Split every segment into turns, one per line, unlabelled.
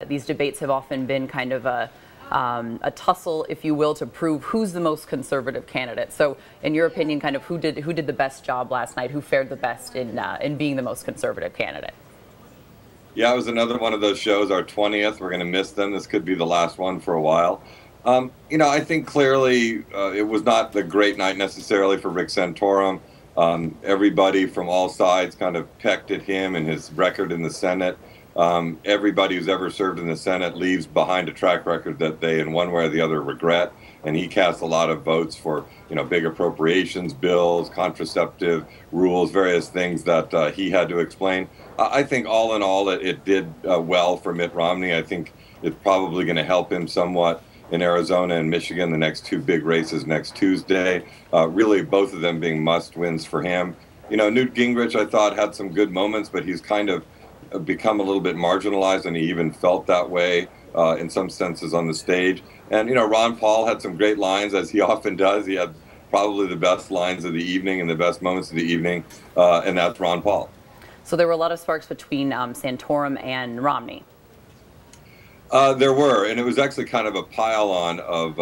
These debates have often been kind of a tussle, if you will, to prove who's the most conservative candidate. So, in your opinion, kind of who did the best job last night? Who fared the best in being the most conservative candidate?
Yeah, it was another one of those shows, our 20th. We're going to miss them. This could be the last one for a while. I think clearly it was not the great night necessarily for Rick Santorum. Everybody from all sides kind of pecked at him and his record in the Senate. Everybody who's ever served in the Senate leaves behind a track record that they, in one way or the other, regret. And he cast a lot of votes for, big appropriations bills, contraceptive rules, various things that he had to explain. I think all in all, it did well for Mitt Romney. I think it's probably going to help him somewhat in Arizona and Michigan, the next two big races next Tuesday. Really, both of them being must-wins for him. Newt Gingrich, I thought, had some good moments, but he's kind of become a little bit marginalized, and he even felt that way in some senses on the stage. And, Ron Paul had some great lines, as he often does. He had probably the best lines of the evening and the best moments of the evening, and that's Ron Paul.
So there were a lot of sparks between Santorum and Romney.
There were, and it was actually kind of a pile-on of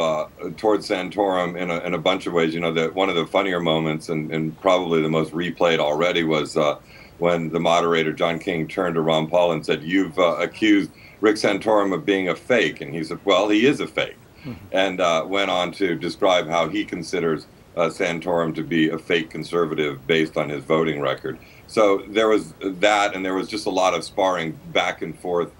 towards Santorum in a bunch of ways. That one of the funnier moments, and probably the most replayed already, was when the moderator, John King, turned to Ron Paul and said, "You've accused Rick Santorum of being a fake." And he said, "Well, he is a fake," and went on to describe how he considers Santorum to be a fake conservative based on his voting record. So there was that, and there was just a lot of sparring back and forth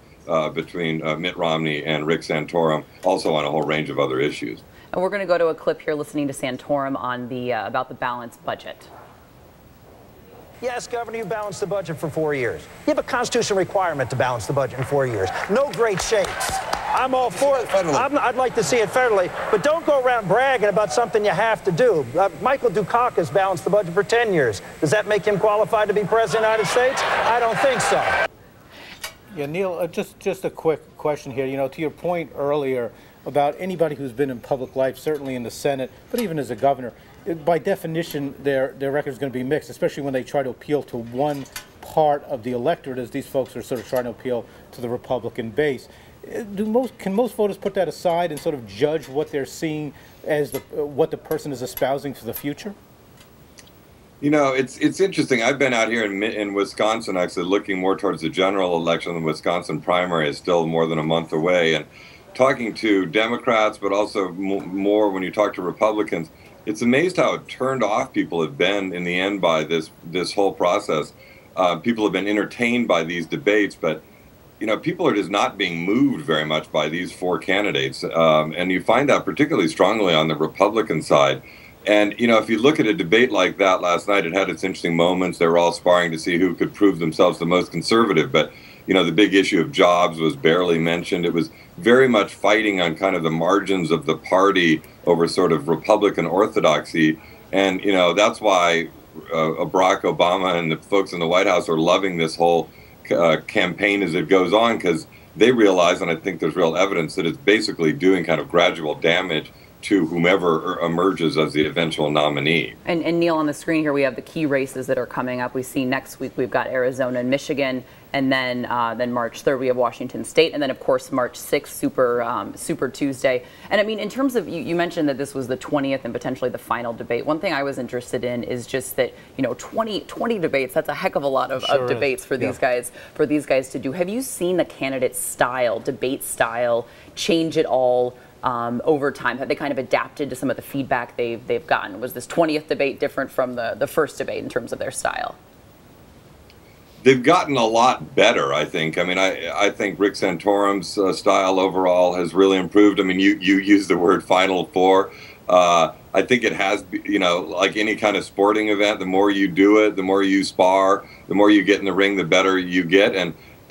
between Mitt Romney and Rick Santorum, also on a whole range of other issues.
And we're going to go to a clip here listening to Santorum on the about the balanced budget.
Yes, Governor, you balanced the budget for 4 years. You have a constitutional requirement to balance the budget in 4 years. No great shakes. I'm all for it. I'd like to see it federally, but don't go around bragging about something you have to do. Michael Dukakis balanced the budget for 10 years. Does that make him qualified to be president of the United States? I don't think so.
Yeah, Neil, just a quick question here. To your point earlier about anybody who's been in public life, certainly in the Senate, but even as a governor, by definition, their record is going to be mixed, especially when they try to appeal to one part of the electorate, as these folks are sort of trying to appeal to the Republican base. Can most voters put that aside and sort of judge what they're seeing as what the person is espousing for the future?
It's interesting. I've been out here in Wisconsin, actually looking more towards the general election. The Wisconsin primary is still more than a month away, and talking to Democrats, but also more when you talk to Republicans, it's amazed how turned off people have been in the end by this whole process. People have been entertained by these debates, but people are just not being moved very much by these four candidates, and you find that particularly strongly on the Republican side. And, if you look at a debate like that last night, it had its interesting moments. They were all sparring to see who could prove themselves the most conservative. But, the big issue of jobs was barely mentioned. It was very much fighting on kind of the margins of the party over sort of Republican orthodoxy. And, that's why Barack Obama and the folks in the White House are loving this whole campaign as it goes on, because they realize, and I think there's real evidence, that it's basically doing kind of gradual damage to whomever emerges as the eventual nominee.
And Neil, on the screen here, we have the key races that are coming up. We see next week we've got Arizona and Michigan, and then March 3rd we have Washington State, and then of course March 6th, Super Tuesday. And I mean, in terms of you mentioned that this was the 20th and potentially the final debate. One thing I was interested in is just that 20 debates. That's a heck of a lot of debates for these guys to do. Have you seen the candidate style, debate style, change at all? Over time? Have they kind of adapted to some of the feedback they've gotten? Was this 20th debate different from the first debate in terms of their style?
They've gotten a lot better, I think. I mean, I think Rick Santorum's style overall has really improved. I mean, you used the word Final Four. I think it has, like any kind of sporting event, the more you do it, the more you spar, the more you get in the ring, the better you get.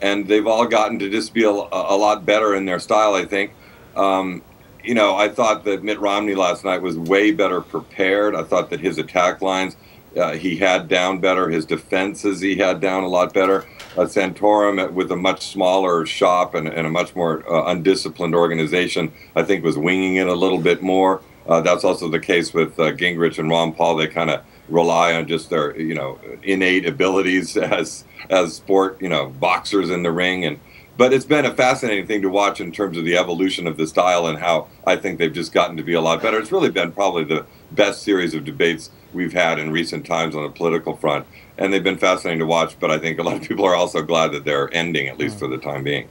And they've all gotten to just be a lot better in their style, I think. I thought that Mitt Romney last night was way better prepared. I thought that his attack lines he had down better. His defenses he had down a lot better. Santorum, with a much smaller shop and a much more undisciplined organization, I think was winging it a little bit more. That's also the case with Gingrich and Ron Paul. They kind of rely on just their innate abilities as sport boxers in the ring. But it's been a fascinating thing to watch in terms of the evolution of the style and how I think they've just gotten to be a lot better. It's really been probably the best series of debates we've had in recent times on the political front. And they've been fascinating to watch, but I think a lot of people are also glad that they're ending, at least for the time being.